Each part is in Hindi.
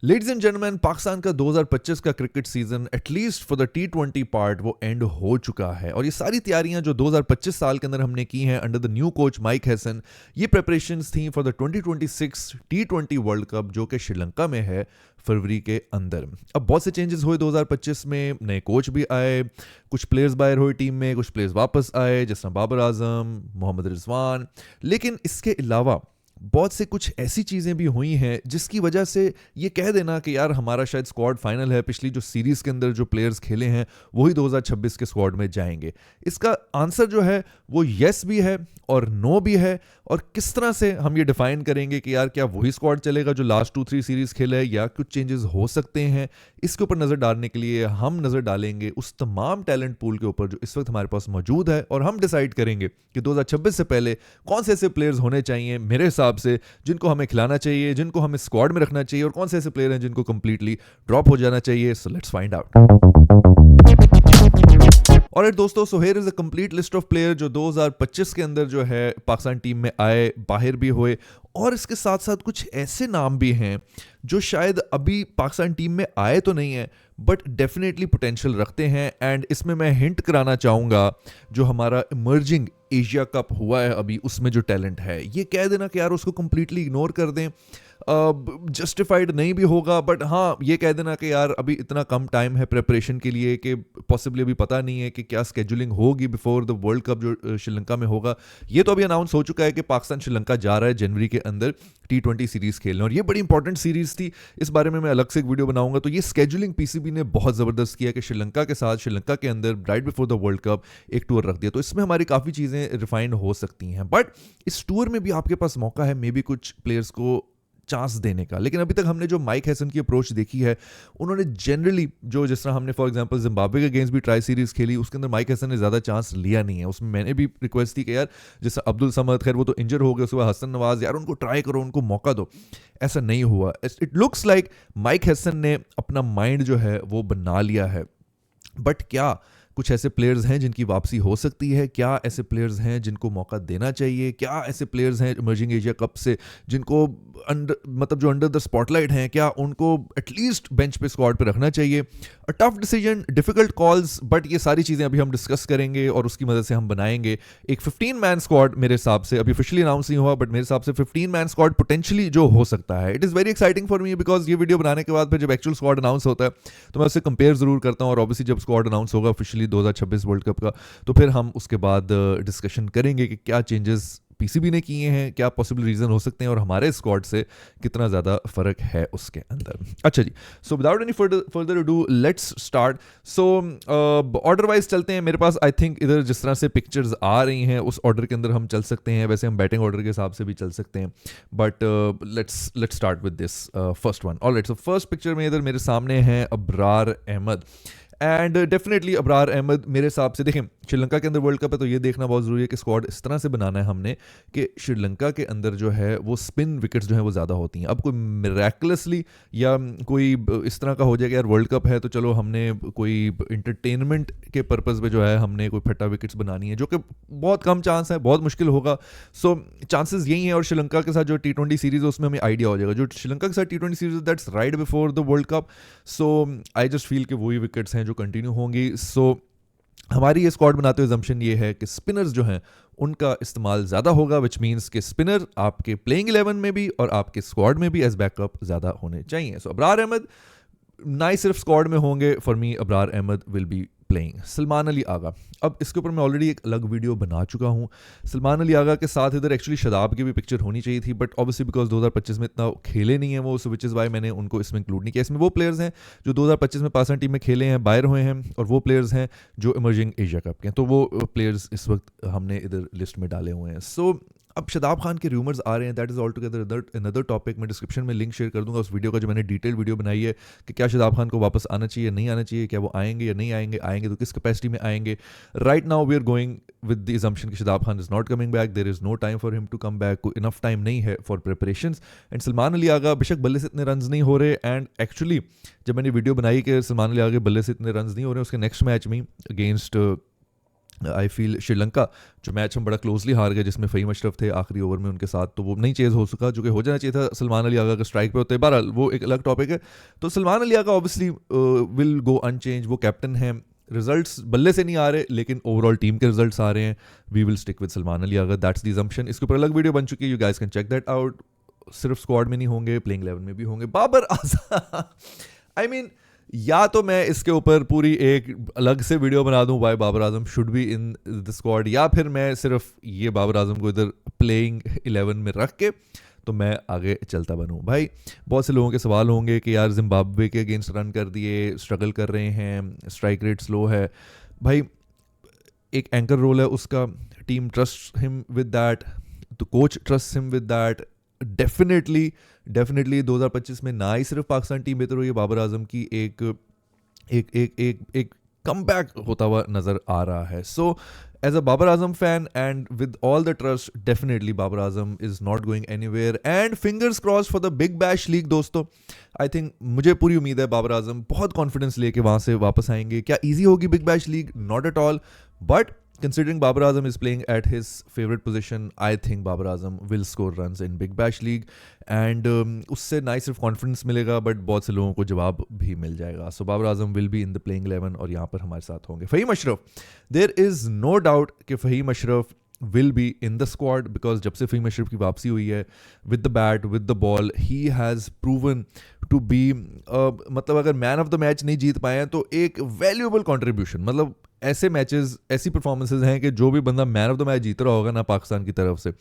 लेडीज एंड जेंटलमैन, पाकिस्तान का 2025 का cricket season at least for the T20 part वो एंड हो चुका है। और ये सारी तैयारियां जो 2025 साल के अंदर हमने की हैं under the new coach mic Hesson, ये प्रिपरेशंस थी for the 2026 T20 world cup जो कि श्रीलंका में है फरवरी के अंदर। अब बहुत से चेंजेस हुए 2025 में, नए कोच भी आए, कुछ प्लेयर्स बाहर हुए टीम में, कुछ प्लेयर्स वापस आए जैसे बाबर आजम, मोहम्मद रिजवान। लेकिन इसके अलावा बहुत से कुछ ऐसी चीज़ें भी हुई हैं जिसकी वजह से ये कह देना कि यार हमारा शायद स्क्वाड फाइनल है, पिछली जो सीरीज़ के अंदर जो प्लेयर्स खेले हैं वही 2026 के स्क्वाड में जाएंगे। इसका आंसर जो है वो येस भी है और नो भी है। और किस तरह से हम ये डिफाइन करेंगे कि यार क्या वही स्क्वाड चलेगा जो लास्ट 2-3 सीरीज़ खेला है या कुछ चेंजेस हो सकते हैं, इसके ऊपर नज़र डालने के लिए हम नज़र डालेंगे उस तमाम टैलेंट पूल के ऊपर जो इस वक्त हमारे पास मौजूद है। और हम डिसाइड करेंगे कि 2026 से पहले कौन से ऐसे प्लेयर्स होने चाहिए मेरे हिसाब से जिनको हमें खिलाना चाहिए, जिनको हमें स्क्वाड में रखना चाहिए, और कौन से ऐसे प्लेयर हैं जिनको कंप्लीटली ड्रॉप हो जाना चाहिए। So let's find out. और दोस्तों, so here is a complete list of player जो 2025 के अंदर जो है पाकिस्तान टीम में आए, बाहर भी हुए, और इसके साथ साथ कुछ ऐसे नाम भी हैं जो शायद अभी पाकिस्तान टीम में आए तो नहीं है बट डेफिनेटली पोटेंशियल रखते हैं। एंड इसमें मैं हिंट कराना चाहूँगा जो हमारा इमर्जिंग एशिया कप हुआ है अभी, उसमें जो टैलेंट है, ये कह देना कि यार उसको कंप्लीटली इग्नोर कर दें, जस्टिफाइड नहीं भी होगा, बट हाँ ये कह देना कि यार अभी इतना कम टाइम है प्रिपरेशन के लिए कि पॉसिबली अभी पता नहीं है कि क्या स्केजुलिंग होगी बिफोर द वर्ल्ड कप जो श्रीलंका में होगा। ये तो अभी अनाउंस हो चुका है कि पाकिस्तान श्रीलंका जा रहा है जनवरी के अंदर T20 सीरीज़ खेलने, और ये बड़ी इंपॉर्टेंट सीरीज़ थी, इस बारे में मैं अलग से एक वीडियो बनाऊंगा। तो ये स्केजुलिंग पीसीबी ने बहुत ज़बरदस्त किया कि श्रीलंका के साथ श्रीलंका के अंदर right before the world cup एक टूर रख दिया। तो इसमें हमारी काफ़ी चीज़ें रिफाइंड हो सकती हैं, बट इस टूर में भी आपके पास मौका है मे बी कुछ प्लेयर्स को चांस देने का। लेकिन अभी तक हमने जो माइक हैसन की अप्रोच देखी है, उन्होंने जनरली जो जिस तरह हमने फॉर एग्जांपल जिम्बाब्वे के अगेंस्ट भी ट्राई सीरीज खेली, उसके अंदर माइक हैसन ने ज़्यादा चांस लिया नहीं है। उसमें मैंने भी रिक्वेस्ट थी कि यार जैसे अब्दुल समद, खैर वो तो इंजर हो गए, उसके बाद हसन नवाज, यार उनको ट्राई करो, उनको मौका दो। ऐसा नहीं हुआ। It looks like mic Hesson ने अपना माइंड जो है वो बना लिया है। बट क्या कुछ ऐसे प्लेयर्स हैं जिनकी वापसी हो सकती है? क्या ऐसे प्लेयर्स हैं जिनको मौका देना चाहिए? क्या ऐसे प्लेयर्स हैं इमर्जिंग एशिया कप से जिनको जो अंडर द स्पॉटलाइट हैं, क्या उनको एटलीस्ट बेंच पे स्क्वाड पे रखना चाहिए? A tough decision, difficult calls, but ये सारी चीज़ें अभी हम डिस्कस करेंगे और उसकी मदद से हम बनाएंगे एक 15 मैन स्क्वाड। मेरे हिसाब से अभी ऑफिशियली अनाउंस नहीं हुआ, बट मेरे हिसाब से 15 मैन स्क्वाड पोटेंशियली जो हो सकता है। It is very exciting for me because ये वीडियो बनाने के बाद फिर जब एक्चुअल स्क्वाड अनाउंस होता है तो मैं उससे कंपेयर जरूर करता हूँ। और ऑब्वियसली जब स्क्वाड अनाउंस होगा ऑफिशियली 2026 वर्ल्ड कप का, तो फिर हम उसके बाद डिस्कशन करेंगे कि क्या चेंजेस पीसीबी ने किए हैं, क्या पॉसिबल रीजन हो सकते हैं, और हमारे स्क्वाड से कितना ज़्यादा फर्क है उसके अंदर। अच्छा जी, so without any further do let's start. So order wise चलते हैं। मेरे पास आई थिंक इधर जिस तरह से पिक्चर्स आ रही हैं उस ऑर्डर के अंदर हम चल सकते हैं। वैसे हम बैटिंग ऑर्डर के हिसाब से भी चल सकते हैं, but let's start with this first one. Alright, so first picture में इधर मेरे सामने है अबरार अहमद। एंड डेफिनेटली अबरार अहमद मेरे हिसाब से, देखें श्रीलंका के अंदर वर्ल्ड कप है तो ये देखना बहुत ज़रूरी है कि स्क्वाड इस तरह से बनाना है हमने कि श्रीलंका के अंदर जो है वो स्पिन विकेट्स जो हैं वो ज़्यादा होती हैं। अब कोई मिरेकलसली या कोई इस तरह का हो जाएगा यार वर्ल्ड कप है तो चलो हमने कोई इंटरटेनमेंट के पर्पज़ पे जो है हमने कोई फटा विकेट्स बनानी है, जो कि बहुत कम चांस है, बहुत मुश्किल होगा। सो चांसेस यही हैं। और श्रीलंका के साथ जो T20 सीरीज़ है उसमें हमें आइडिया हो जाएगा जो श्रीलंका के साथ T20 series that's right before the world cup. So I just feel कि वही विकेट्स हैं जो कंटिन्यू होंगी। सो हमारी ये स्क्वाड बनाते हुए जम्पशन ये है कि स्पिनर्स जो हैं उनका इस्तेमाल ज़्यादा होगा, विच मीन्स कि स्पिनर आपके प्लेइंग 11 में भी और आपके स्क्वाड में भी एज बैकअप ज़्यादा होने चाहिए। सो अबरार अहमद ना ही सिर्फ स्क्वाड में होंगे, for me Abrar Ahmed will be playing. Salman Ali Agha, अब इसके ऊपर मैं ऑलरेडी एक अलग वीडियो बना चुका हूँ। सलमान अली आगा के साथ इधर एक्चुअली शादाब की भी पिक्चर होनी चाहिए थी, बट ऑब्वियसली बिकॉज 2025 में इतना खेले नहीं है वो, सो विच इज़ वाई मैंने उनको इसमें इंक्लूड नहीं किया। इसमें वो प्लेयर्स हैं जो 2025 में पाकिस्तान टीम में खेले हैं, बाहर हुए हैं, और वो प्लेयर्स हैं जो इमर्जिंग एशिया कप के हैं। तो वो प्लेयर्स इस वक्त हमने इधर लिस्ट में डाले हुए हैं। सो अब शादाब खान के रूमर्स आ रहे हैं, that is all together another topic. मैं डिस्क्रिप्शन में लिंक शेयर कर दूंगा उस वीडियो का जो मैंने डिटेल वीडियो बनाई है कि क्या शादाब खान को वापस आना चाहिए, नहीं आना चाहिए, क्या वो आएंगे या नहीं आएंगे, आएंगे तो किस कैपेसिटी में आएंगे। Right now we are going with the assumption कि Shadab Khan is not coming back, there is no time for him to come back, कोई इनफ टाइम नहीं है for preparations. And Salman Ali Agha बेशक बल्ले से इतने रन नहीं हो रहे, एंड एक्चुअली जब मैंने वीडियो बनाई कि सलमान अली आगा बल्ले से इतने रन नहीं हो रहे, उसके नेक्स्ट मैच में अगेंस्ट आई फील श्रीलंका जो मैच हम बड़ा क्लोजली हार गए जिसमें फ़हीम अशरफ थे आखिरी ओवर में उनके साथ, तो वो नहीं चेज़ हो सका जो कि हो जाना चाहिए था। सलमान अली आगा का स्ट्राइक पे होते, बहरहाल वो एक अलग टॉपिक है। तो Salman Ali Agha obviously will go unchanged, वो कैप्टन हैं। रिजल्ट्स बल्ले से नहीं आ रहे लेकिन ओवरऑल टीम के रिजल्ट्स आ रहे हैं। We will stick with Salman Ali Agha, that's the assumption. इसके ऊपर अलग वीडियो बन चुकी है, you guys can check that out. सिर्फ स्क्वाड में नहीं होंगे, प्लेइंग 11 में भी होंगे। बाबर आजम आई मीन या तो मैं इसके ऊपर पूरी एक अलग से वीडियो बना दूं why Babar Azam should be in the squad, या फिर मैं सिर्फ ये बाबर आजम को इधर प्लेइंग 11 में रख के तो मैं आगे चलता बनूं। भाई बहुत से लोगों के सवाल होंगे कि यार जिम्बाब्वे के अगेंस्ट रन कर दिए, स्ट्रगल कर रहे हैं, स्ट्राइक रेट स्लो है। भाई एक एंकर रोल है उसका, team trust him with that, तो coach trust him with that. Definitely 2025 में ना ही सिर्फ पाकिस्तान टीम बेहतर हुई है, बाबर आजम की एक एक एक एक एक कमबैक होता हुआ नजर आ रहा है। So as a Babar Azam fan and with all the trust, definitely Babar Azam is not going anywhere and fingers cross for the big bash league दोस्तों। आई थिंक मुझे पूरी उम्मीद है बाबर आजम बहुत कॉन्फिडेंस लेके वहां से वापस आएंगे। क्या ईजी होगी big bash league? Not at all, but considering Babar Azam is playing at his favorite position, I think Babar Azam will score runs in Big Bash League and उससे ना ही सिर्फ कॉन्फिडेंस मिलेगा बट बहुत से लोगों को जवाब भी मिल जाएगा। So Babar Azam will be in the playing 11 और यहाँ पर हमारे साथ होंगे Faheem Ashraf. There is no doubt कि Faheem Ashraf will be in the squad because जब से फ़हीम अशरफ की वापसी हुई है with the bat with the ball, he has proven to be मतलब अगर मैन ऑफ द मैच नहीं जीत पाए हैं तो एक वैल्यूएबल कॉन्ट्रीब्यूशन, मतलब ऐसे मैचेस ऐसी परफॉर्मेंसेज हैं कि जो भी बंदा मैन ऑफ द मैच जीत रहा होगा ना पाकिस्तान की तरफ से,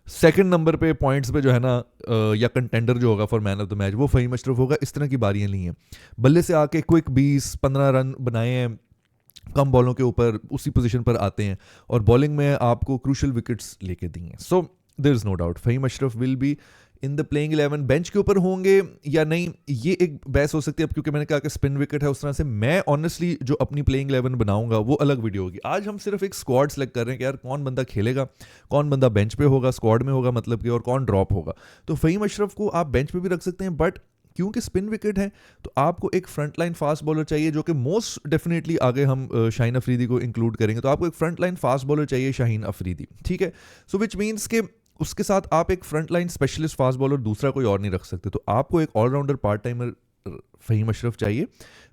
सेकंड नंबर पे पॉइंट्स पे जो है ना या कंटेंडर जो होगा for man of the match वो फ़हीम अशरफ होगा। इस तरह की बारियां ली हैं, बल्ले से आके क्विक 20-15 रन बनाए हैं, कम बॉलों के ऊपर उसी पोजीशन पर आते हैं और बॉलिंग में आपको क्रूशल विकेट्स लेके दी हैं। So there is no doubt Faheem Ashraf will be in the playing 11। Bench के ऊपर होंगे या नहीं ये एक बहस हो सकती है, अब क्योंकि मैंने कहा कि स्पिन विकेट है उस तरह से। मैं ऑनेस्टली जो अपनी प्लेइंग 11 बनाऊंगा वो अलग वीडियो होगी। आज हम सिर्फ एक स्क्वाड सेलेक्ट कर रहे हैं कि यार कौन बंदा खेलेगा, कौन बंदा बेंच पे होगा, स्क्वाड में होगा मतलब कि, और कौन ड्रॉप होगा। तो फ़हीम अशरफ को आप बेंच पे भी रख सकते हैं बट क्योंकि स्पिन विकेट है तो आपको एक फ्रंट लाइन फास्ट बॉलर चाहिए जो कि मोस्ट डेफिनेटली आगे हम शाहीन अफरीदी को इंक्लूड करेंगे, तो आपको एक फ्रंट लाइन फास्ट बॉलर चाहिए शाहीन अफरीदी, ठीक है। सो विच मीन्स के उसके साथ आप एक front line specialist fast bowler दूसरा कोई और नहीं रख सकते, तो आपको एक allrounder part timer Faheem Ashraf चाहिए।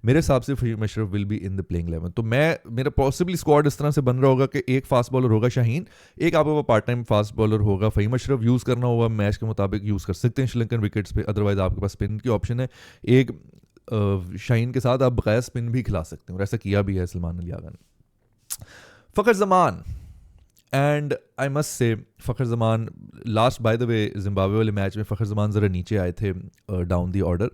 मेरे हिसाब से Faheem Ashraf will be in the playing 11। तो मेरा पॉसिबली स्क्वाड इस तरह से बन रहा होगा कि एक फास्ट बॉलर होगा शाहीन, एक आपका पार्ट टाइम फास्ट बॉलर होगा फ़हीम अशरफ। यूज़ करना होगा मैच के मुताबिक यूज़ कर सकते हैं श्रीलंकन विकेट्स पे, अदरवाइज आपके पास स्पिन की ऑप्शन है। एक शाहीन के साथ आप बकाया स्पिन भी खिला सकते हैं और ऐसा किया भी है सलमान अली आगा ने। Fakhar Zaman and I must say Fakhar Zaman last by the way Zimbabwe वाले मैच में फ़खर जमान ज़रा नीचे आए थे डाउन दी ऑर्डर,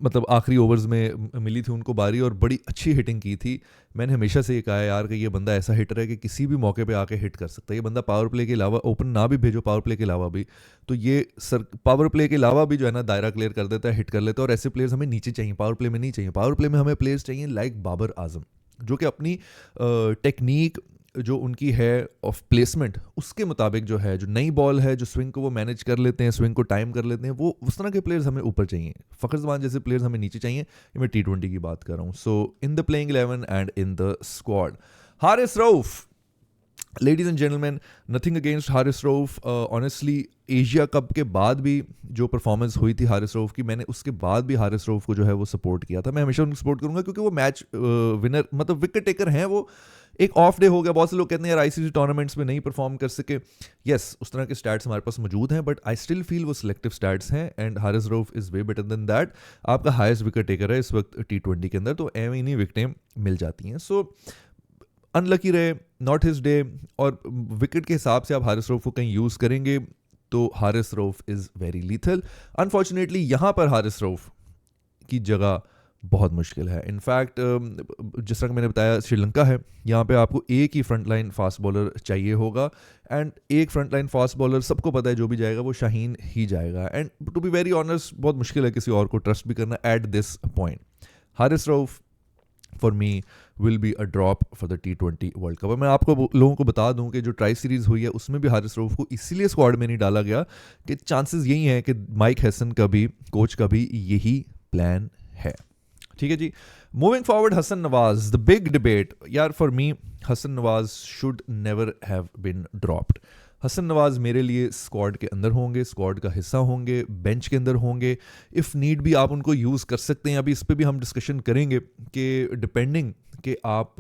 मतलब आखिरी ओवर्स में मिली थी उनको बारी और बड़ी अच्छी हिटिंग की थी। मैंने हमेशा से ये कहा है यार कि ये बंदा ऐसा हिटर है कि किसी भी मौके पे आके हिट कर सकता है। ये बंदा पावर प्ले के अलावा ओपन ना भी भेजो, पावर प्ले के अलावा भी तो ये पावर प्ले के अलावा भी जो है ना दायरा क्लियर कर देता है, हिट कर लेता है। और ऐसे प्लेयर्स हमें नीचे चाहिए, पावर प्ले में नहीं चाहिए। पावर प्ले में हमें प्लेयर्स चाहिए लाइक बाबर आजम जो कि अपनी टेक्निक जो उनकी है ऑफ प्लेसमेंट उसके मुताबिक जो है, जो नई बॉल है, जो स्विंग को वो मैनेज कर लेते हैं, स्विंग को टाइम कर लेते हैं, वो उस तरह के प्लेयर्स हमें ऊपर चाहिए। फ़खर जमान जैसे प्लेयर्स हमें नीचे चाहिए। ये मैं T20 की बात कर रहा हूँ। So in the playing 11 and in the squad Haris Rauf. Ladies and gentleman, nothing against Haris Rauf. Honestly Asia cup के बाद भी जो परफॉर्मेंस हुई थी हारिस रऊफ की, मैंने उसके बाद भी हारिस रऊफ को जो है वो सपोर्ट किया था। मैं हमेशा उनको सपोर्ट करूंगा क्योंकि वो मैच विनर मतलब विकेट टेकर हैं। वो एक ऑफ डे हो गया, बहुत से लोग कहते हैं यार आईसीसी टूर्नामेंट्स में नहीं परफॉर्म कर सके। यस, उस तरह के स्टैट्स हमारे पास मौजूद हैं बट आई स्टिल फील वो सिलेक्टिव स्टैट्स हैं and Haris Rauf is way better than that. आपका हाईएस्ट विकेट टेकर है इस वक्त T20 के अंदर, तो एवं इन्हीं विकेटें मिल जाती हैं। सो अनलकी रहे, नॉट हिज डे। और विकेट के हिसाब से आप हारिस रऊफ को कहीं यूज़ करेंगे तो Haris Rauf is very lethal. Unfortunately यहाँ पर हारिस रऊफ की जगह बहुत मुश्किल है। इनफैक्ट जिस तरह मैंने बताया श्रीलंका है, यहाँ पे आपको एक ही फ्रंट लाइन फास्ट बॉलर चाहिए होगा एंड एक फ्रंट लाइन फास्ट बॉलर सबको पता है जो भी जाएगा वो शाहीन ही जाएगा। And to be very honest बहुत मुश्किल है किसी और को ट्रस्ट भी करना at this point. Haris Rauf for me will be a drop for the T20 world cup. मैं आपको लोगों को बता दूं कि जो ट्राई सीरीज़ हुई है उसमें भी हारिस रऊफ को इसीलिए स्क्वाड में नहीं डाला गया कि चांसेस यही हैं कि माइक हैसन का भी कोच का भी यही प्लान है। ठीक है जी। Moving forward, Hasan Nawaz, the big debate. यार for me Hasan Nawaz should never have been dropped. Hasan Nawaz मेरे लिए स्क्वाड के अंदर होंगे, स्क्वाड का हिस्सा होंगे, बेंच के अंदर होंगे। इफ़ नीड भी आप उनको यूज़ कर सकते हैं। अभी इस पर भी हम डिस्कशन करेंगे कि डिपेंडिंग कि आप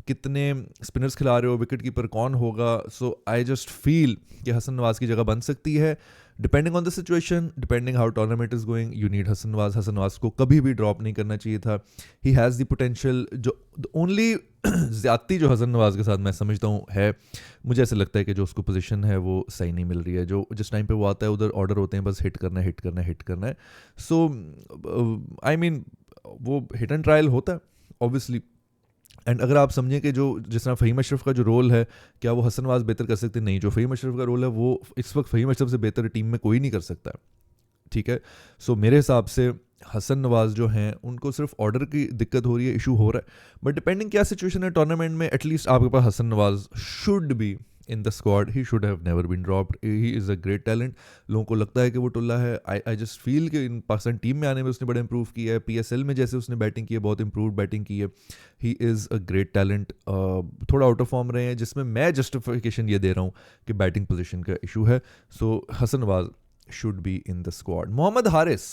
कितने स्पिनर्स खिला रहे हो, विकेट कीपर कौन होगा। सो आई जस्ट फील कि हसन नवाज की जगह बन सकती है। Depending on the situation, depending how tournament is going, you need Hasan Nawaz. Hasan Nawaz को कभी भी ड्रॉप नहीं करना चाहिए था। He has the potential. जो ओनली ज़्यादती जो हसन नवाज के साथ मैं समझता हूँ है, मुझे ऐसा लगता है कि जो उसको पोजीशन है वो सही नहीं मिल रही है। जो जिस टाइम पे वो आता है उधर ऑर्डर होते हैं बस हिट करना है, हिट करना है, हिट करना है। सो आई मीन वो हिट एंड ट्रायल होता है ऑब्वियसली। एंड अगर आप समझें कि जो जिस तरह फ़हीम अशरफ का जो रोल है, क्या वो हसन नवाज बेहतर कर सकते? नहीं, जो फ़हीम अशरफ का रोल है वो इस वक्त फ़हीम अशरफ से बेहतर टीम में कोई नहीं कर सकता है। ठीक है। सो मेरे हिसाब से हसन नवाज जो हैं उनको सिर्फ ऑर्डर की दिक्कत हो रही है, इशू हो रहा है। बट डिपेंडिंग क्या सिचुएशन है टूर्नामेंट में, एटलीस्ट आपके पास Hasan Nawaz should be in the squad. He should have never been dropped. He is a great talent. लोगों को लगता है कि वो टुल्ला है। आई जस्ट फील कि इन पाकिस्तान टीम में आने में उसने बड़ा इंप्रूव किया है। PSL में जैसे उसने बैटिंग की है, बहुत इंप्रूव बैटिंग की है। ही इज़ अ ग्रेट टैलेंट। थोड़ा आउट ऑफ फॉर्म रहे हैं, जिसमें मैं जस्टिफिकेशन ये दे रहा हूँ कि बैटिंग पोजिशन का इशू है। सो Hasan Nawaz should be in the squad. Mohammad Haris,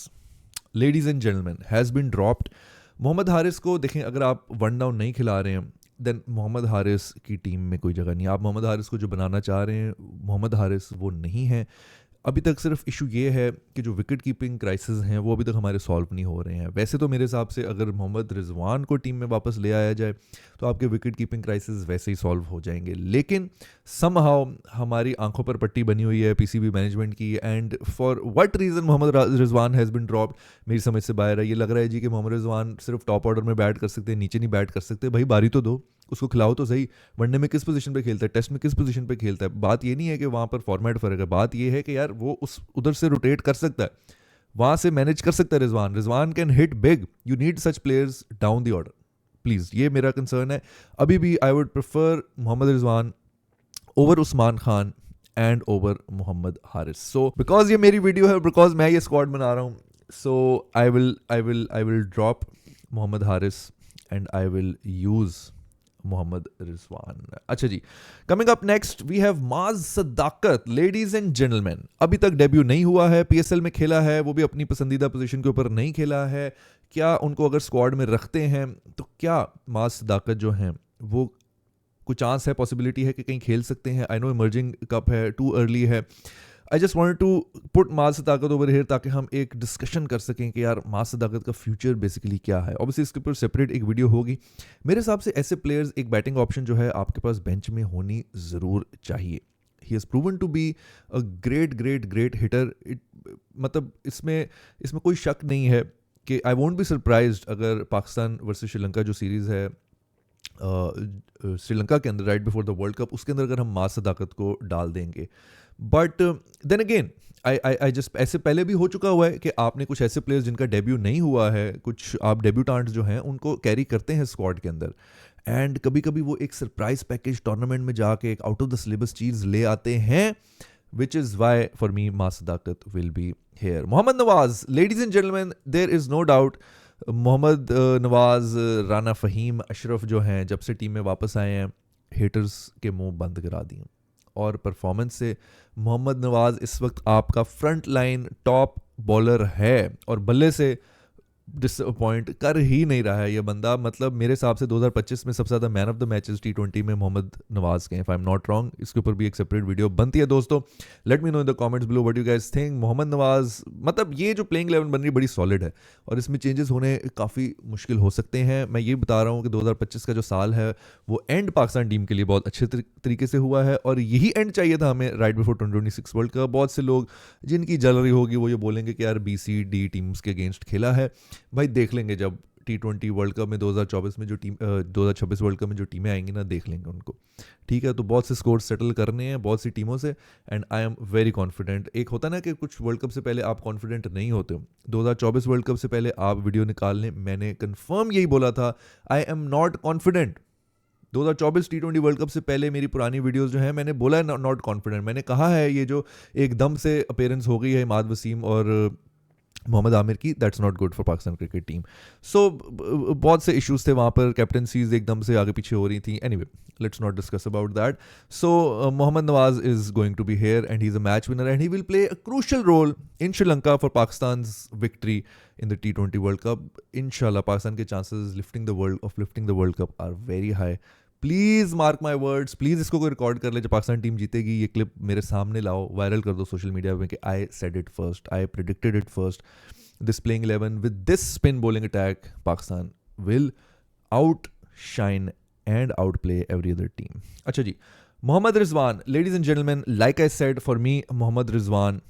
ladies and gentlemen, has been dropped. Mohammad Haris को देखें, अगर आप वन डाउन नहीं खिला रहे हैं देन मोहम्मद हारिस की टीम में कोई जगह नहीं। आप मोहम्मद हारिस को जो बनाना चाह रहे हैं, मोहम्मद हारिस वो नहीं है। अभी तक सिर्फ इशू ये है कि जो विकेट कीपिंग क्राइसिस हैं वो अभी तक हमारे सॉल्व नहीं हो रहे हैं। वैसे तो मेरे हिसाब से अगर मोहम्मद रिजवान को टीम में वापस ले आया जाए तो आपके विकेट कीपिंग क्राइसिस वैसे ही सॉल्व हो जाएंगे। लेकिन समहाउ हमारी आंखों पर पट्टी बनी हुई है PCB मैनेजमेंट की। And for what reason Mohammad Rizwan has been dropped, मेरी समझ से बाहर है। ये लग रहा है जी कि मोहम्मद रिजवान सिर्फ टॉप ऑर्डर में बैट कर सकते हैं, नीचे नहीं बैट कर सकते। भाई बारी तो दो, उसको खिलाओ तो सही। वनडे में किस पोजीशन पे खेलता है, टेस्ट में किस पोजीशन पे खेलता है। बात ये नहीं है कि वहाँ पर फॉर्मेट फ़र्क है, बात ये है कि यार वो उस उधर से रोटेट कर सकता है, वहाँ से मैनेज कर सकता है। Rizwan can hit big. You need such players down the order please. ये मेरा कंसर्न है। अभी भी I would prefer Mohammad Rizwan over Usman Khan and over Mohammad Haris. So because ये मेरी वीडियो है, बिकॉज मैं ये स्क्वाड बना रहा हूँ, so I will drop Mohammad Haris and I will use Mohammad Rizwan. अच्छा जी, coming up next we have Maaz Sadaqat. Ladies and gentleman, अभी तक डेब्यू नहीं हुआ है, PSL में खेला है, वो भी अपनी पसंदीदा पोजीशन के ऊपर नहीं खेला है। क्या उनको अगर स्क्वाड में रखते हैं तो क्या माज सदाकत जो हैं वो कुछ चांस है, पॉसिबिलिटी है कि कहीं खेल सकते हैं? आई नो इमर्जिंग कप है, टू अर्ली है। I just wanted to put Maaz Sadaqat over here ताकि हम एक डिस्कशन कर सकें कि यार माज सदाकत का फ्यूचर बेसिकली क्या है। ऑब्वियसली इसके ऊपर सेपरेट एक वीडियो होगी। मेरे हिसाब से ऐसे प्लेयर्स, एक बैटिंग ऑप्शन जो है आपके पास बेंच में होनी ज़रूर चाहिए। He has proven to be a great hitter. मतलब इसमें कोई शक नहीं है कि आई वोंट बी सरप्राइज्ड अगर पाकिस्तान वर्सेस श्रीलंका जो सीरीज़ है श्रीलंका के अंदर right before the world cup, उसके अंदर अगर हम माज सदाकत को डाल देंगे। But then again I just, ऐसे पहले भी हो चुका हुआ है कि आपने कुछ ऐसे प्लेयर्स जिनका डेब्यू नहीं हुआ है, कुछ आप डेब्यूटांट्स जो हैं उनको कैरी करते हैं स्क्वाड के अंदर, एंड कभी कभी वो एक सरप्राइज पैकेज टूर्नामेंट में जाके एक आउट ऑफ द सिलेबस चीज़ ले आते हैं, which is why for me Maaz Sadaqat will be here. Mohammad Nawaz, ladies and gentleman, there is no doubt Mohammad Nawaz, Rana Faheem Ashraf जो हैं जब से टीम में वापस आए हैं, हेटर्स के मुंह बंद करा दिए। और परफॉर्मेंस से मोहम्मद नवाज इस वक्त आपका फ्रंट लाइन टॉप बॉलर है और बल्ले से डिसअपॉइंट कर ही नहीं रहा है ये बंदा। मतलब मेरे हिसाब से 2025 में सबसे ज़्यादा man of the matches T20 में मोहम्मद नवाज के, if I am not wrong. इसके ऊपर भी एक सेपरेट वीडियो बनती है दोस्तों। Let me know in the comments below what you guys think. Mohammad Nawaz, मतलब ये जो प्लेइंग 11 बन रही बड़ी सॉलिड है और इसमें चेंजेस होने काफ़ी मुश्किल हो सकते हैं। मैं ये बता रहा हूँ कि 2025 का जो साल है वो एंड पाकिस्तान टीम के लिए बहुत अच्छे तरीके से हुआ है और यही एंड चाहिए था हमें राइट बिफोर 2026 वर्ल्ड कप। बहुत से लोग जिनकी जल रही होगी वो ये बोलेंगे कि यार BC-D टीम्स के अगेंस्ट खेला है। भाई देख लेंगे जब T20 वर्ल्ड कप में 2024 में जो टीम 2026 वर्ल्ड कप में जो टीमें आएंगी ना, देख लेंगे उनको। ठीक है, तो बहुत से स्कोर सेटल करने हैं बहुत सी टीमों से and I am very confident. एक होता ना कि कुछ वर्ल्ड कप से पहले आप कॉन्फिडेंट नहीं होते हो, 2024 वर्ल्ड कप से पहले आप वीडियो निकाल लें, मैंने कंफर्म यही बोला था, आई am not confident. 2024 T20 world cup से पहले मेरी पुरानी वीडियोस जो हैं मैंने बोला है नॉट कॉन्फिडेंट। मैंने कहा है ये जो एकदम से अपीयरेंस हो गई है इमाद वसीम और मोहम्मद आमिर की, that's not good for Pakistan cricket team. सो बहुत से इश्यूज थे वहाँ पर, कैप्टनसीज एकदम से आगे पीछे हो रही थी. Anyway, let's not discuss about that. So Mohammad Nawaz is going to be here and he is a match winner and he will play a crucial role in Sri Lanka for Pakistan's victory in the T20 World Cup. इंशाल्लाह पाकिस्तान के chances lifting the world cup are very high. Please mark my words, please इसको कोई रिकॉर्ड कर ले. जब पाकिस्तान टीम जीतेगी ये क्लिप मेरे सामने लाओ, वायरल कर दो सोशल मीडिया में कि I said it first, I predicted it first. This playing 11 with this spin bowling attack, Pakistan will outshine and outplay every other team. अच्छा जी, Mohammad Rizwan, ladies and gentlemen, like I said, for me, Mohammad Rizwan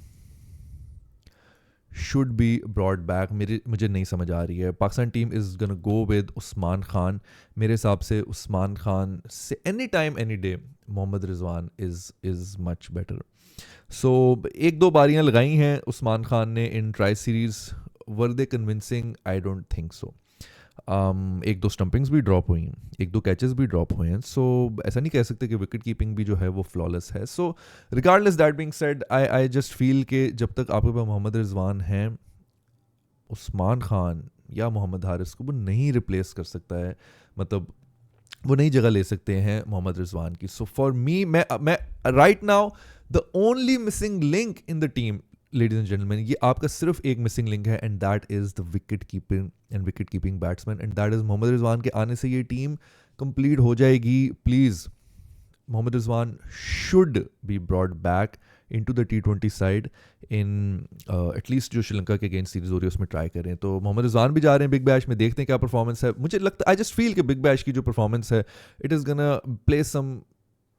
should be brought back. मुझे नहीं समझ आ रही है. Pakistan team is gonna go with Usman Khan. मेरे हिसाब से उस्मान खान से any time any day Mohammad Rizwan is much better. So एक दो बारियां लगाई हैं उस्मान खान ने in tri series. Were they convincing? I don't think so. एक दो स्टंपिंग्स भी ड्रॉप हुई हैं, एक दो कैचेस भी ड्रॉप हुए हैं. सो ऐसा नहीं कह सकते कि विकेट कीपिंग भी जो है वो फ्लॉलेस है. So regardless that being said, I just feel कि जब तक आपके पास मोहम्मद रिजवान हैं, उस्मान खान या मोहम्मद हारिस को वो नहीं रिप्लेस कर सकता है. मतलब वो नई जगह ले सकते हैं मोहम्मद रिजवान की. सो फॉर मी, मैं right now the only missing link in the team, ladies and gentleman, ये आपका सिर्फ एक मिसिंग लिंक है and that is the wicket keeping batsman and that is Mohammad Rizwan. के आने से ये टीम कंप्लीट हो जाएगी. Please, Mohammad Rizwan should be brought back into the T20 side in at least जो श्रीलंका के अगेंस्ट सीरीज हो रही है उसमें ट्राई करें. तो मोहम्मद रिजवान भी जा रहे हैं बिग बैश में, देखते हैं क्या परफॉर्मेंस है. मुझे लगता, आई जस्ट फील कि बिग बैश की जो परफॉर्मेंस है, it is gonna play some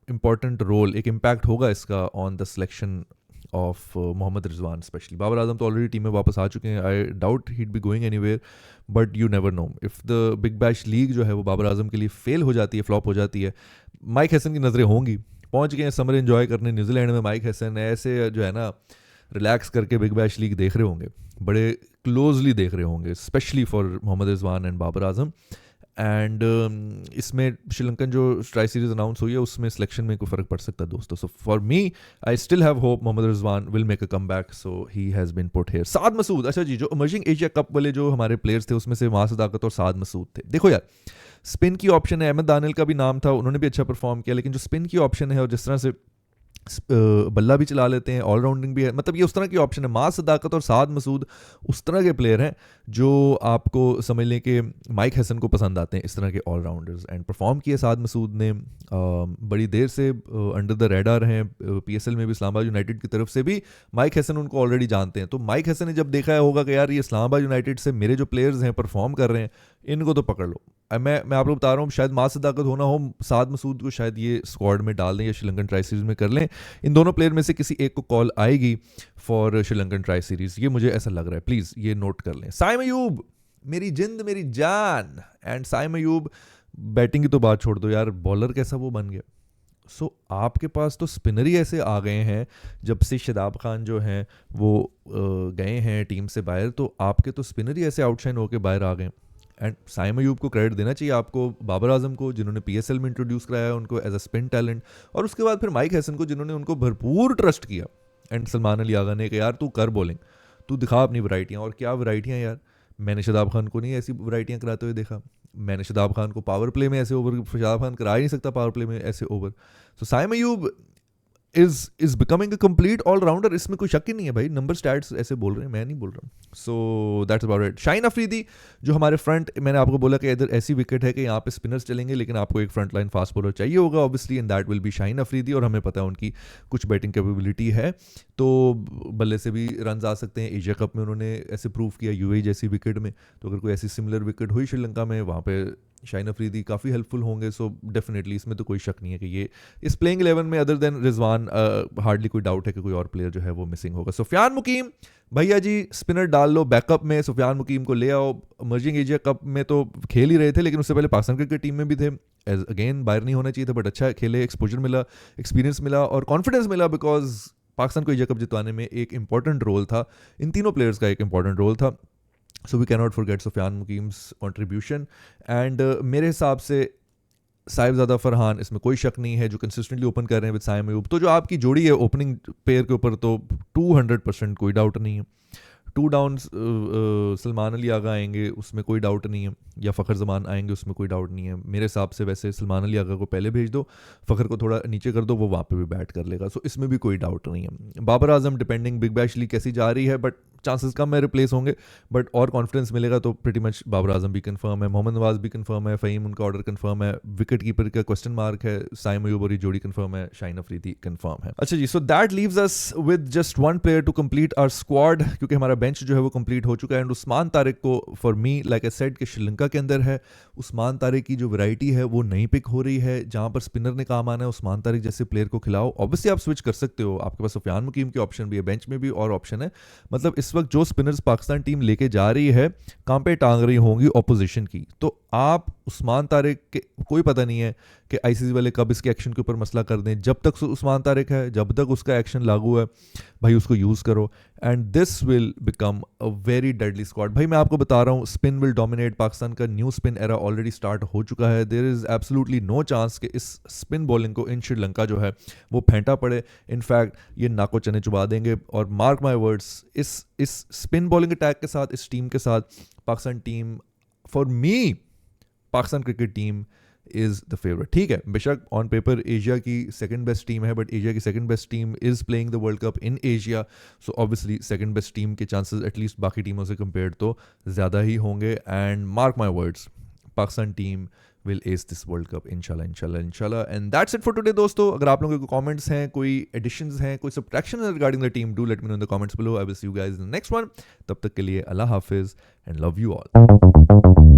important role. एक इम्पैक्ट होगा इसका on the selection of Mohammad Rizwan especially. Babar Azam तो ऑलरेडी टीम में वापस आ चुके हैं. I doubt he'd be going anywhere, but you never know. If the big bash league जो है वो बाबर आजम के लिए फेल हो जाती है, फ्लॉप हो जाती है, माइक हैसन की नज़रें होंगी. पहुंच गए हैं समर एंजॉय करने न्यूजीलैंड में. माइक हैसन ऐसे जो है ना रिलैक्स करके बिग बैश लीग देख रहे होंगे, बड़े क्लोजली देख रहे होंगे, specially for Mohammad Rizwan and Babar Azam. And इसमें श्रीलंकन जो ट्राई सीरीज अनाउंस हुई है उसमें सिलेक्शन में कोई फ़र्क पड़ सकता है दोस्तों. So for me, I still have hope Mohammad Rizwan will make a comeback. So he has been put here. Saad Masood, अच्छा जी, जो इमर्जिंग एशिया कप वाले जो हमारे प्लेयर्स थे उसमें से माह सदाकत और साद मसूद थे. देखो यार, स्पिन की ऑप्शन है, अहमद दानिल का भी नाम था, उन्होंने भी अच्छा परफॉर्म किया, लेकिन जो स्पिन की ऑप्शन है और जिस तरह से बल्ला भी चला लेते हैं, ऑलराउंडिंग भी है, मतलब ये उस तरह की ऑप्शन है. माह सदाकत और साद मसूद उस तरह के प्लेयर हैं जो आपको समझ लें कि माइक हैसन को पसंद आते हैं, इस तरह के ऑलराउंडर्स. एंड परफॉर्म किए साद मसूद ने, बड़ी देर से अंडर द रेडार हैं. PSL में भी इस्लामाबाद यूनाइटेड की तरफ से भी माइक हैसन उनको ऑलरेडी जानते हैं. तो माइक हैसन ने जब देखा है होगा कि यार ये इस्लामाबाद यूनाइटेड से मेरे जो प्लेयर्स हैं परफॉर्म कर रहे हैं, इनको तो पकड़ लो. मैं आप लोग बता रहा हूँ, शायद माह सदाकत होना हो, साद मसूद को शायद ये स्क्वाड में डाल दें या श्रीलंकन ट्राई सीरीज में कर लें. इन दोनों प्लेयर में से किसी एक को कॉल आएगी फॉर श्रीलंकन ट्राई सीरीज, ये मुझे ऐसा लग रहा है. प्लीज़ ये नोट कर लें. साइम अयूब, मेरी जिंद मेरी जान. एंड साइम अयूब, बैटिंग की तो बात छोड़ दो यार, बॉलर कैसा वो बन गया. सो आपके पास तो स्पिनर ही ऐसे आ गए हैं जब से शादाब खान जो हैं वो गए हैं टीम से बाहर, तो आपके तो स्पिनर ही ऐसे आउटशाइन होकर बाहर आ गए. एंड साइम अयूब को क्रेडिट देना चाहिए आपको, बाबर आजम को जिन्होंने PSL में इंट्रोड्यूस कराया उनको एज अ स्पिन टैलेंट, और उसके बाद फिर माइक हैसन को जिन्होंने उनको भरपूर ट्रस्ट किया. एंड सलमान अली आगा ने कहा यार तू कर बॉलिंग, तू दिखा अपनी वैरायटियाँ. और क्या वैरायटियाँ यार, मैंने शादाब खान को नहीं ऐसी वैरायटियाँ कराते हुए देखा. मैंने शादाब खान को पावर प्ले में ऐसे ओवर, शादाब खान करा ही नहीं सकता पावर प्ले में ऐसे over. So Saim Ayub is becoming a complete allrounder, इसमें कोई शक ही नहीं है भाई. नंबर स्टैट्स ऐसे बोल रहे हैं, मैं नहीं बोल रहा हूँ. So that's about it. Shaheen Afridi, जो हमारे फ्रंट, मैंने आपको बोला कि इधर ऐसी विकेट है कि यहाँ पे स्पिनर्स चलेंगे, लेकिन आपको एक फ्रंट लाइन फास्ट बॉलर चाहिए होगा obviously, and that will be Shaheen Afridi. और हमें पता है उनकी कुछ बैटिंग कैपेबिलिटी है, तो बल्ले से भी रन आ सकते हैं. एशिया कप में उन्होंने ऐसे प्रूव किया, UAE जैसी विकेट में. तो अगर कोई ऐसी सिमिलर विकेट हुई श्रीलंका में, वहाँ पे शाहीन अफरीदी काफ़ी हेल्पफुल होंगे. सो डेफिनेटली इसमें तो कोई शक नहीं है कि ये इस प्लेइंग 11 में अदर देन रिजवान हार्डली कोई डाउट है कि कोई और प्लेयर जो है वो मिसिंग होगा. सुफियान मुकीम, भैया जी स्पिनर डाल लो बैकअप में, सुफियान मुकीम को ले आओ. इमर्जिंग एशिया कप में तो खेल ही रहे थे, लेकिन उससे पहले पाकिस्तान क्रिकेट टीम में भी थे. अगेन बाहर नहीं होना चाहिए था, बट अच्छा खेले, एक्सपोजर मिला, एक्सपीरियंस मिला और कॉन्फिडेंस मिला, बिकॉज पाकिस्तान को एशिया कप जितवाने में एक इंपॉर्टेंट रोल था. इन तीनों प्लेयर्स का एक इंपॉर्टेंट रोल था. So we can not forget Sufiyan Muqeem's contribution. And मेरे हिसाब से साहिबजादा फरहान, इसमें कोई शक नहीं है, जो कंसिस्टेंटली ओपन कर रहे हैं विद साइम अयूब. तो जो आपकी जोड़ी है ओपनिंग पेयर के ऊपर, तो 200% कोई डाउट नहीं है, 2 डाउन सलमान अली आगा आएंगे उसमें कोई डाउट नहीं है, या फ़खर जमान आएंगे उसमें कोई डाउट नहीं है मेरे हिसाब से। वैसे सलमान अली आगा को पहले भेज दो, फ़खर को थोड़ा नीचे कर दो, वो वहाँ पे भी बैट कर लेगा, सो इसमें भी कोई डाउट नहीं है। Babar Azam depending big bash league कैसी जा रही है, बट चांसेस कम है रिप्लेस होंगे, बट और कॉन्फिडेंस मिलेगा तो प्रीटी मच बाबर आजम भी कंफर्म है, मोहम्मद नवाज भी कंफर्म है, फ़हीम उनका ऑर्डर कंफर्म है, विकेट कीपर का क्वेश्चन मार्क है, साइम अयूब और ये जोड़ी कंफर्म है, शाहीन अफरीदी कंफर्म है। अच्छा जी, so that leaves us with just one player to complete our squad, क्योंकि हमारा बेंच जो है वो कंप्लीट हो चुका है। एंड उस्मान तारिक को for me like I said कि श्रीलंका के अंदर है, उस्मान तारिक की जो वैरायटी है वो नहीं पिक हो रही है, जहां पर स्पिनर ने काम आना है उस्मान तारिक जैसे प्लेयर को खिलाओ। ऑब्वियसली आप स्विच कर सकते हो, आपके पास सुफियान मुकीम की ऑप्शन भी है, बेंच में भी और ऑप्शन है। मतलब इस वक्त जो स्पिनर्स पाकिस्तान टीम लेके जा रही है कहां पे टांग रही होंगी ऑपोजिशन की, तो आप उस्मान तारिक के कोई पता नहीं है कि आईसीसी वाले कब इसके एक्शन के ऊपर मसला कर दें। जब तक उस्मान तारिक है, जब तक उसका एक्शन लागू है, भाई उसको यूज़ करो, and this will become a very deadly squad. भाई मैं आपको बता रहा हूँ, स्पिन विल डोमिनेट, पाकिस्तान का new spin era already start हो चुका है। There is absolutely no chance कि इस स्पिन बॉलिंग को इन श्रीलंका जो है वो फेंटा पड़े। इनफैक्ट ये नाको चने चुबा देंगे, और मार्क माई वर्ड्स, इस स्पिन बॉलिंग अटैक के साथ, इस टीम के साथ Pakistan team, for me Pakistan cricket team is the favourite. ठीक है, बेशक ऑन पेपर एशिया की सेकंड बेस्ट टीम है, बट एशिया की second best team is playing the world cup in Asia, so obviously second best team के चांसेस एटलीस्ट बाकी टीमों से कंपेयर तो ज़्यादा ही होंगे। And mark my words, Pakistan team will S this world cup इंशाल्लाह इंशाल्लाह इंशाल्लाह। And that's it for today दोस्तों। अगर आप लोगों के कमेंट्स हैं, कोई एडिशंस हैं, कोई सब्ट्रैक्शन है regarding the team, do let me know in the comments below. I will see you guys in the next one. तब तक के लिए अल्लाह हाफिज़ एंड लव यू ऑल।